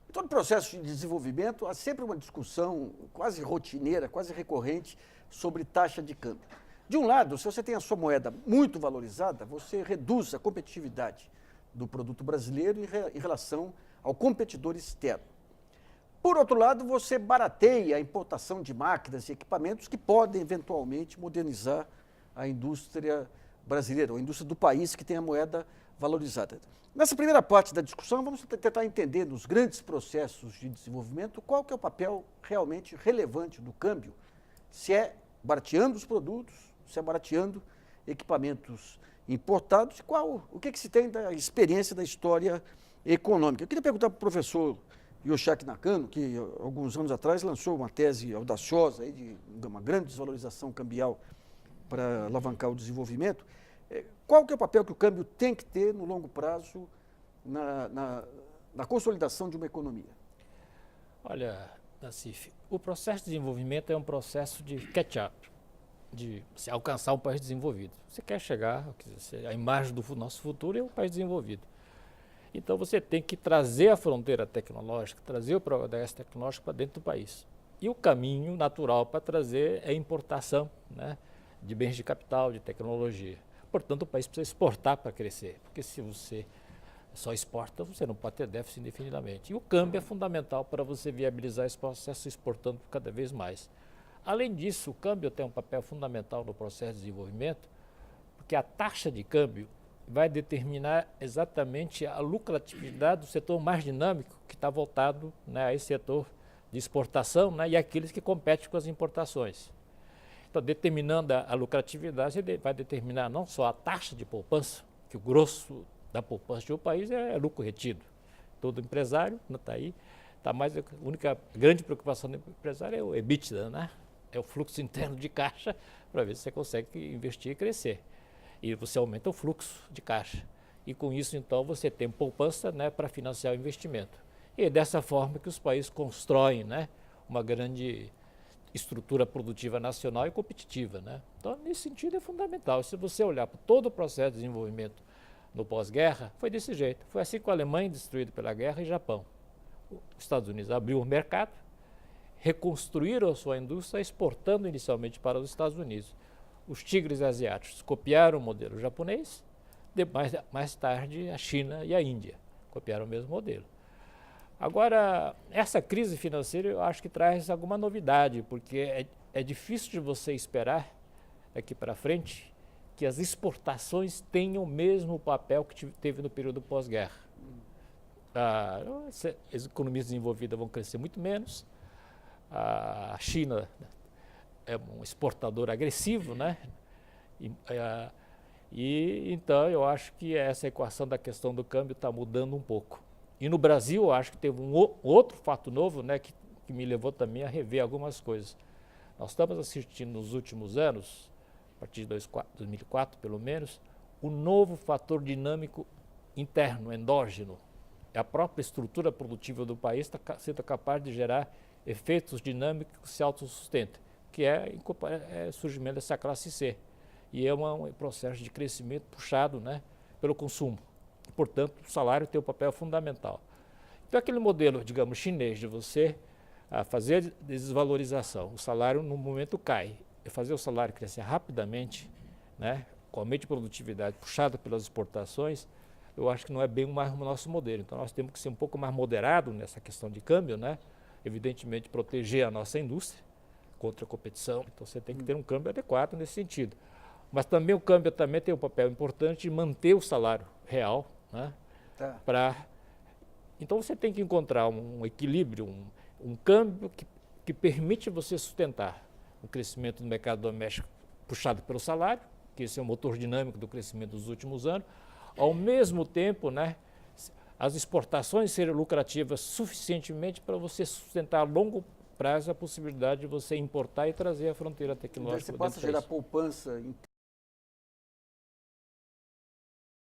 Em todo processo de desenvolvimento, há sempre uma discussão quase rotineira, quase recorrente, sobre taxa de câmbio. De um lado, se você tem a sua moeda muito valorizada, você reduz a competitividade do produto brasileiro em relação ao competidor externo. Por outro lado, você barateia a importação de máquinas e equipamentos que podem, eventualmente, modernizar a indústria brasileira, ou a indústria do país que tem a moeda valorizada. Nessa primeira parte da discussão, vamos tentar entender nos grandes processos de desenvolvimento qual que é o papel realmente relevante do câmbio, se é barateando os produtos, se é barateando equipamentos importados, o que se tem da experiência da história econômica. Eu queria perguntar para o professor Yoshiaki Nakano, que alguns anos atrás lançou uma tese audaciosa aí de uma grande desvalorização cambial para alavancar o desenvolvimento. Qual que é o papel que o câmbio tem que ter no longo prazo na consolidação de uma economia? Olha, Nassif, o processo de desenvolvimento é um processo de catch-up, de se alcançar um país desenvolvido. Você quer chegar, a imagem do nosso futuro é um país desenvolvido. Então você tem que trazer a fronteira tecnológica, trazer o progresso tecnológico para dentro do país. E o caminho natural para trazer é a importação, né, de bens de capital, de tecnologia. Portanto, o país precisa exportar para crescer, porque se você só exporta, você não pode ter déficit indefinidamente. E o câmbio é fundamental para você viabilizar esse processo exportando cada vez mais. Além disso, o câmbio tem um papel fundamental no processo de desenvolvimento, porque a taxa de câmbio vai determinar exatamente a lucratividade do setor mais dinâmico, que está voltado, né, a esse setor de exportação, né, e aqueles que competem com as importações. Então, determinando a lucratividade, você vai determinar não só a taxa de poupança, que o grosso da poupança de um país é lucro retido. Todo empresário está aí, mas a única grande preocupação do empresário é o EBITDA, né? É o fluxo interno de caixa, para ver se você consegue investir e crescer. E você aumenta o fluxo de caixa. E com isso, então, você tem poupança, né, para financiar o investimento. E é dessa forma que os países constroem, né, uma grande estrutura produtiva nacional e competitiva, né? Então, nesse sentido, é fundamental. Se você olhar para todo o processo de desenvolvimento no pós-guerra, foi desse jeito. Foi assim com a Alemanha, destruída pela guerra, e Japão. Os Estados Unidos abriu o mercado, reconstruíram a sua indústria, exportando inicialmente para os Estados Unidos. Os tigres asiáticos copiaram o modelo japonês, mais tarde a China e a Índia copiaram o mesmo modelo. Agora, essa crise financeira eu acho que traz alguma novidade, porque é difícil de você esperar daqui para frente que as exportações tenham o mesmo papel que teve no período pós-guerra. As economias desenvolvidas vão crescer muito menos, a China é um exportador agressivo, né? Então eu acho que essa equação da questão do câmbio está mudando um pouco. E no Brasil eu acho que teve um outro fato novo, né, que me levou também a rever algumas coisas. Nós estamos assistindo nos últimos anos, a partir de 2004 pelo menos, um novo fator dinâmico interno, endógeno. A própria estrutura produtiva do país está sendo capaz de gerar efeitos dinâmicos que se autossustentam, que é o surgimento dessa classe C. E é um processo de crescimento puxado, né, pelo consumo. E, portanto, o salário tem um papel fundamental. Então, aquele modelo, digamos, chinês de você fazer a desvalorização, o salário no momento cai, e fazer o salário crescer rapidamente, né, com aumento de produtividade puxado pelas exportações, eu acho que não é bem mais o nosso modelo. Então, nós temos que ser um pouco mais moderado nessa questão de câmbio, né, evidentemente proteger a nossa indústria contra a competição. Então, você tem que ter um câmbio adequado nesse sentido. Mas também o câmbio também tem um papel importante de manter o salário real, né? Então você tem que encontrar um equilíbrio, um câmbio que permite você sustentar o crescimento do mercado doméstico puxado pelo salário, que esse é o motor dinâmico do crescimento dos últimos anos, ao mesmo tempo, né, as exportações serem lucrativas suficientemente para você sustentar a longo prazo a possibilidade de você importar e trazer a fronteira tecnológica. Você possa gerar poupança